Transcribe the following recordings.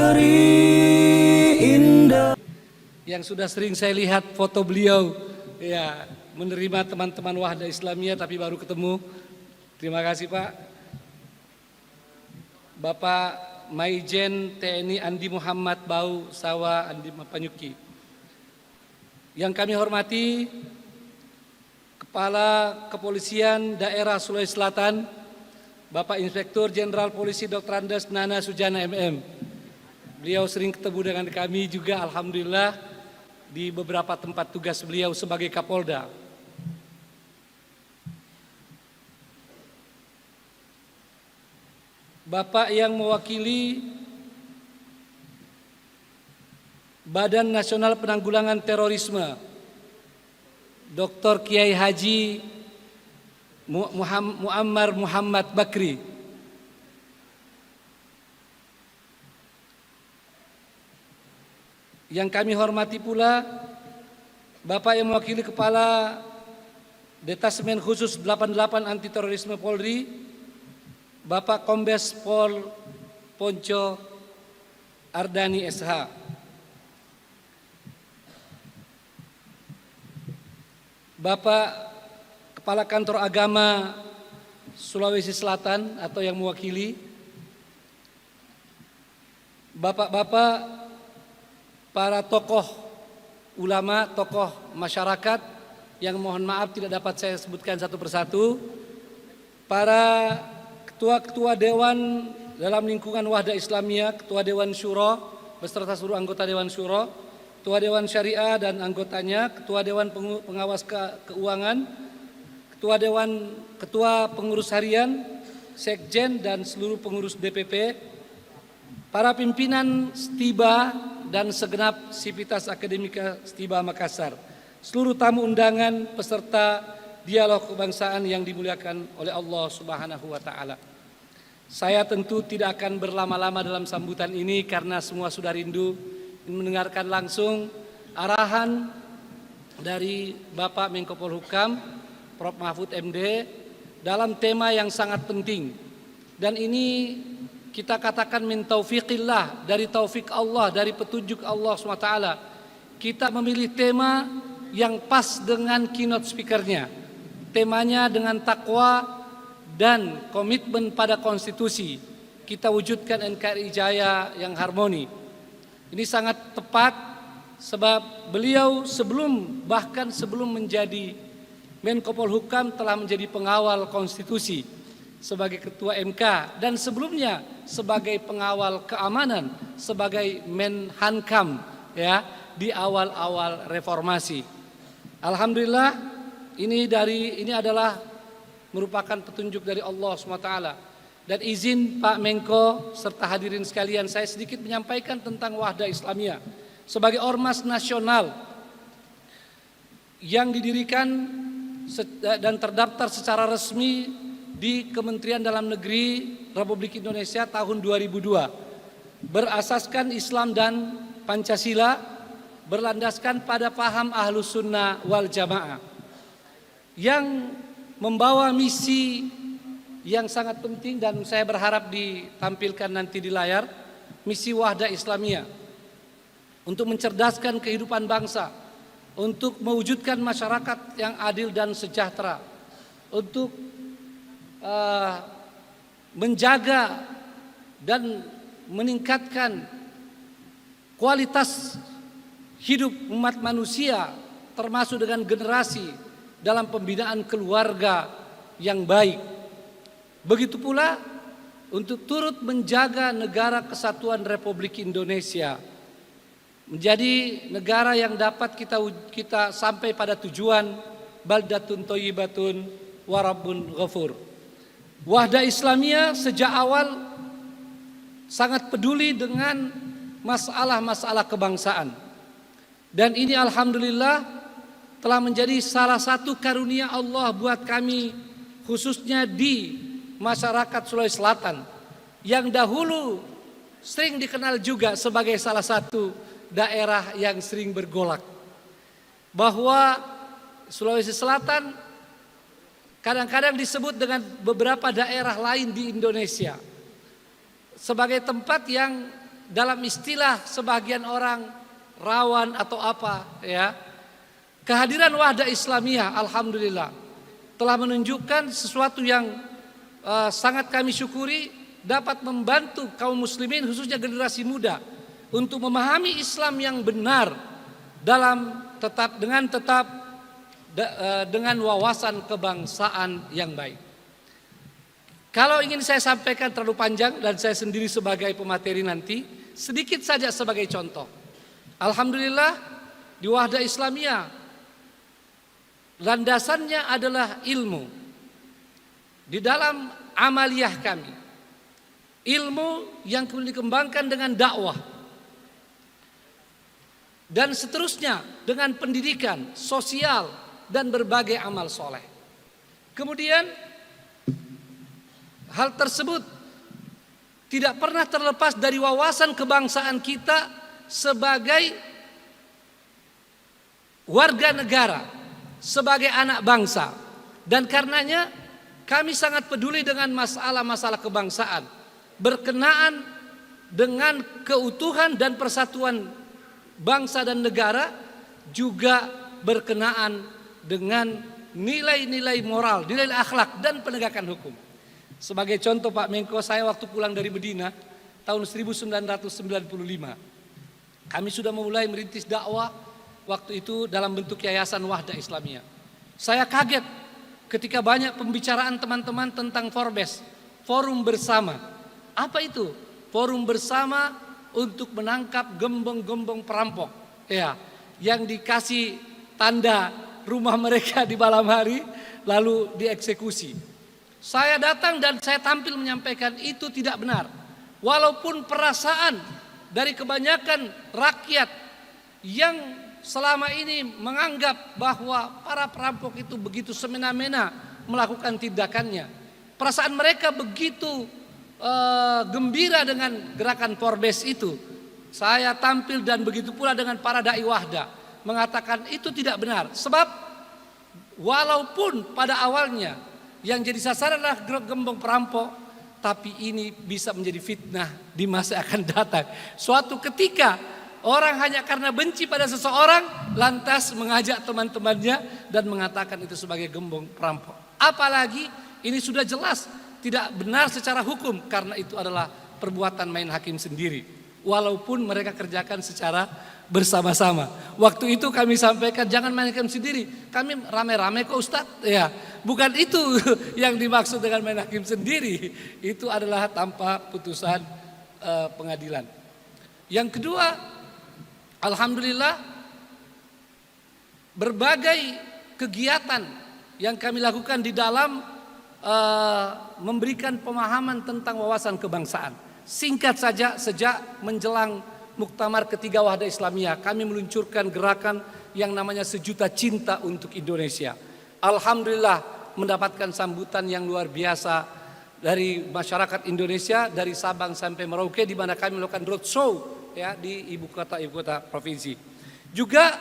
negeri indah. Yang sudah sering saya lihat foto beliau ya menerima teman-teman Wahda Islamiyah tapi baru ketemu. Terima kasih Pak. Bapak Maijen TNI Andi Muhammad Bau Sawa Andi Panyuki. Yang kami hormati Kepala Kepolisian Daerah Sulawesi Selatan Bapak Inspektur Jenderal Polisi Dr. Andes Nana Sujana MM. Beliau sering ketemu dengan kami juga alhamdulillah di beberapa tempat tugas beliau sebagai Kapolda. Bapak yang mewakili Badan Nasional Penanggulangan Terorisme Dr. Kiai Haji Muammar Muhammad Bakri. Yang kami hormati pula Bapak yang mewakili Kepala Detasmen Khusus 88 Anti Terorisme Polri Bapak Kombes Pol Ponco Ardani SH. Bapak Kepala Kantor Agama Sulawesi Selatan atau yang mewakili, Bapak-bapak para tokoh ulama, tokoh masyarakat yang mohon maaf tidak dapat saya sebutkan satu persatu, para ketua-ketua dewan dalam lingkungan Wahda Islamiyah, ketua Dewan Syuro beserta seluruh anggota Dewan Syuro, ketua Dewan Syariah dan anggotanya, ketua Dewan Pengawas Keuangan, ketua pengurus harian, sekjen dan seluruh pengurus DPP, para pimpinan Stiba dan segenap Sivitas Akademika Stiba Makassar, seluruh tamu undangan peserta dialog kebangsaan yang dimuliakan oleh Allah Subhanahu wa taala. Saya tentu tidak akan berlama-lama dalam sambutan ini karena semua sudah rindu mendengarkan langsung arahan dari Bapak Menko Polhukam Prof. Mahfud MD dalam tema yang sangat penting. Dan ini kita katakan min taufiqillah, dari taufik Allah, dari petunjuk Allah SWT. Kita memilih tema yang pas dengan keynote speakernya. Temanya dengan takwa dan komitmen pada konstitusi. Kita wujudkan NKRI Jaya yang harmoni. Ini sangat tepat sebab beliau bahkan sebelum menjadi Menko Polhukam telah menjadi pengawal konstitusi sebagai ketua MK dan sebelumnya sebagai pengawal keamanan sebagai Menhankam ya di awal-awal reformasi. Alhamdulillah ini adalah merupakan petunjuk dari Allah SWT. Dan izin Pak Menko serta hadirin sekalian, saya sedikit menyampaikan tentang Wahda Islamiyah sebagai ormas nasional yang didirikan dan terdaftar secara resmi di Kementerian Dalam Negeri Republik Indonesia tahun 2002. Berasaskan Islam dan Pancasila, berlandaskan pada paham Ahlus Sunnah wal Jamaah, yang membawa misi yang sangat penting dan saya berharap ditampilkan nanti di layar, misi Wahda Islamiyah untuk mencerdaskan kehidupan bangsa, untuk mewujudkan masyarakat yang adil dan sejahtera, untuk menjaga dan meningkatkan kualitas hidup umat manusia termasuk dengan generasi dalam pembinaan keluarga yang baik. Begitu pula untuk turut menjaga negara kesatuan Republik Indonesia menjadi negara yang dapat kita sampai pada tujuan baldatun thayyibatun wa rabbun ghafur. Wahda Islamiyah sejak awal sangat peduli dengan masalah-masalah kebangsaan. Dan ini alhamdulillah telah menjadi salah satu karunia Allah buat kami khususnya di masyarakat Sulawesi Selatan yang dahulu sering dikenal juga sebagai salah satu daerah yang sering bergolak. Bahwa Sulawesi Selatan kadang-kadang disebut dengan beberapa daerah lain di Indonesia sebagai tempat yang dalam istilah sebagian orang rawan atau apa ya. Kehadiran Wahda Islamiyah alhamdulillah telah menunjukkan sesuatu yang sangat kami syukuri, dapat membantu kaum muslimin khususnya generasi muda untuk memahami Islam yang benar dengan wawasan kebangsaan yang baik. Kalau ingin saya sampaikan terlalu panjang dan saya sendiri sebagai pemateri nanti, sedikit saja sebagai contoh. Alhamdulillah di Wahda Islamiyah landasannya adalah ilmu. Di dalam amaliyah kami, ilmu yang kemudian dikembangkan dengan dakwah dan seterusnya dengan pendidikan, sosial dan berbagai amal soleh. Kemudian hal tersebut tidak pernah terlepas dari wawasan kebangsaan kita sebagai warga negara, sebagai anak bangsa. Dan karenanya kami sangat peduli dengan masalah-masalah kebangsaan, berkenaan dengan keutuhan dan persatuan bangsa dan negara, juga berkenaan dengan nilai-nilai moral, nilai akhlak dan penegakan hukum. Sebagai contoh Pak Menko, saya waktu pulang dari Medina tahun 1995, kami sudah memulai merintis dakwah waktu itu dalam bentuk Yayasan Wahda Islamiyah. Saya kaget ketika banyak pembicaraan teman-teman tentang Forbes, forum bersama. Apa itu? Forum bersama untuk menangkap gembong-gembong perampok, ya, yang dikasih tanda rumah mereka di malam hari lalu dieksekusi. Saya datang dan saya tampil menyampaikan itu tidak benar. Walaupun perasaan dari kebanyakan rakyat yang selama ini menganggap bahwa para perampok itu begitu semena-mena melakukan tindakannya, perasaan mereka begitu gembira dengan gerakan Forbes itu. Saya tampil dan begitu pula dengan para dai Wahda mengatakan itu tidak benar. Sebab walaupun pada awalnya yang jadi sasaran adalah gembong perampok, tapi ini bisa menjadi fitnah di masa akan datang. Suatu ketika orang hanya karena benci pada seseorang lantas mengajak teman-temannya dan mengatakan itu sebagai gembong perampok. Apalagi ini sudah jelas tidak benar secara hukum karena itu adalah perbuatan main hakim sendiri. Walaupun mereka kerjakan secara bersama-sama. Waktu itu kami sampaikan jangan main hakim sendiri. Kami rame-rame kok Ustadz. Ya, bukan itu yang dimaksud dengan main hakim sendiri. Itu adalah tanpa putusan pengadilan. Yang kedua, alhamdulillah berbagai kegiatan yang kami lakukan di dalam memberikan pemahaman tentang wawasan kebangsaan. Singkat saja, sejak menjelang Muktamar ketiga Wahda Islamiyah, kami meluncurkan gerakan yang namanya Sejuta Cinta untuk Indonesia. Alhamdulillah mendapatkan sambutan yang luar biasa dari masyarakat Indonesia, dari Sabang sampai Merauke, di mana kami melakukan roadshow ya di ibu kota provinsi. Juga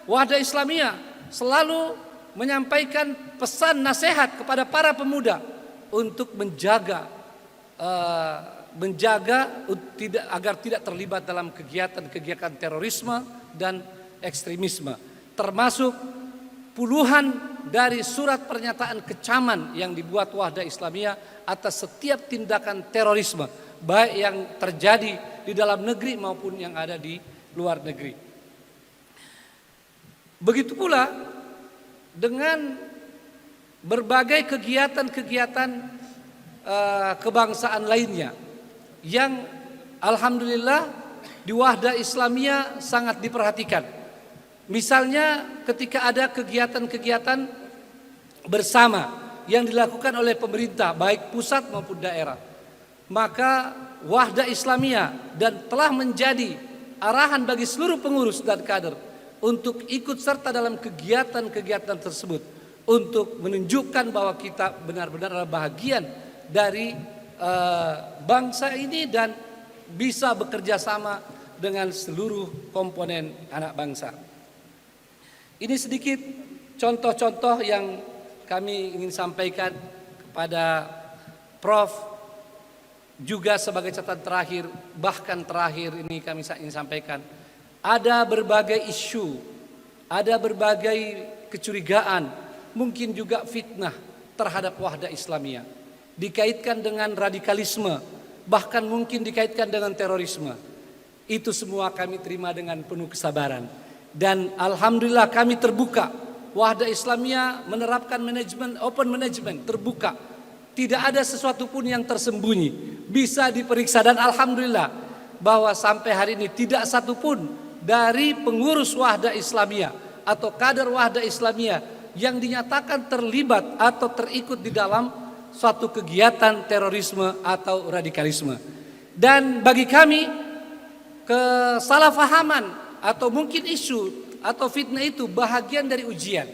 Wahda Islamiyah selalu menyampaikan pesan nasihat kepada para pemuda untuk menjaga agar tidak terlibat dalam kegiatan terorisme dan ekstremisme, termasuk puluhan dari surat pernyataan kecaman yang dibuat Wahda Islamiyah atas setiap tindakan terorisme, baik yang terjadi di dalam negeri maupun yang ada di luar negeri. Begitu pula dengan berbagai kegiatan-kegiatan kebangsaan lainnya yang alhamdulillah di Wahda Islamiyah sangat diperhatikan. Misalnya ketika ada kegiatan-kegiatan bersama yang dilakukan oleh pemerintah baik pusat maupun daerah, maka Wahda Islamiyah dan telah menjadi arahan bagi seluruh pengurus dan kader untuk ikut serta dalam kegiatan-kegiatan tersebut untuk menunjukkan bahwa kita benar-benar adalah bahagian dari bangsa ini dan bisa bekerja sama dengan seluruh komponen anak bangsa. Ini sedikit contoh-contoh yang kami ingin sampaikan kepada Prof juga sebagai catatan terakhir, bahkan terakhir ini kami ingin sampaikan, ada berbagai isu, ada berbagai kecurigaan, mungkin juga fitnah terhadap wahda Islamiyah, dikaitkan dengan radikalisme, bahkan mungkin dikaitkan dengan terorisme. Itu semua kami terima dengan penuh kesabaran. Dan alhamdulillah kami terbuka. Wahda Islamiyah menerapkan manajemen, open management, terbuka. Tidak ada sesuatu pun yang tersembunyi, bisa diperiksa. Dan alhamdulillah bahwa sampai hari ini tidak satu pun dari pengurus Wahda Islamiyah atau kader Wahda Islamiyah yang dinyatakan terlibat atau terikut di dalam suatu kegiatan terorisme atau radikalisme. Dan bagi kami, kesalahpahaman atau mungkin isu atau fitnah itu bahagian dari ujian.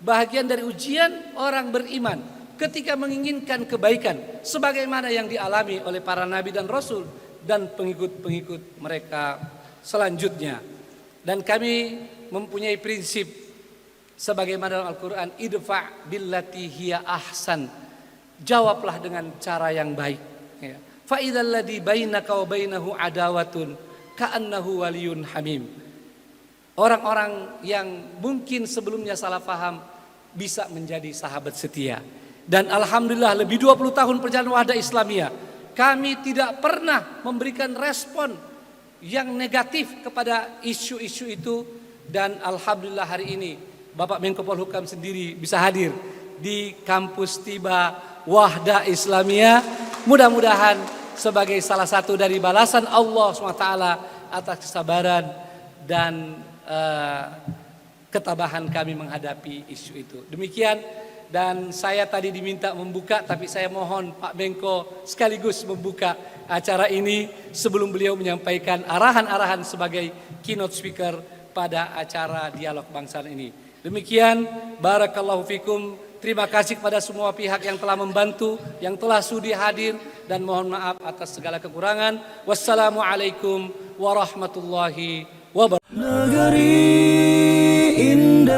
Bahagian dari ujian orang beriman ketika menginginkan kebaikan sebagaimana yang dialami oleh para nabi dan rasul dan pengikut-pengikut mereka selanjutnya. Dan kami mempunyai prinsip sebagaimana dalam Al-Qur'an, idfa' billati hiya ahsan. Jawablah dengan cara yang baik. Ya. Fa idzal ladzi bainaka wa bainahu adawatun ka'annahu waliyun hamim. Orang-orang yang mungkin sebelumnya salah paham bisa menjadi sahabat setia. Dan alhamdulillah lebih 20 tahun perjalanan Wahda Islamiyah, kami tidak pernah memberikan respon yang negatif kepada isu-isu itu. Dan alhamdulillah hari ini Bapak Menko Polhukam sendiri bisa hadir di kampus Tiba Wahda Islamiyah. Mudah-mudahan sebagai salah satu dari balasan Allah SWT atas kesabaran dan ketabahan kami menghadapi isu itu. Demikian, dan saya tadi diminta membuka, tapi saya mohon Pak Menko sekaligus membuka acara ini sebelum beliau menyampaikan arahan-arahan sebagai keynote speaker pada acara dialog bangsa ini. Demikian, barakallahu fikum. Terima kasih kepada semua pihak yang telah membantu, yang telah sudi hadir, dan mohon maaf atas segala kekurangan. Wassalamualaikum warahmatullahi wabarakatuh. Negeri indah.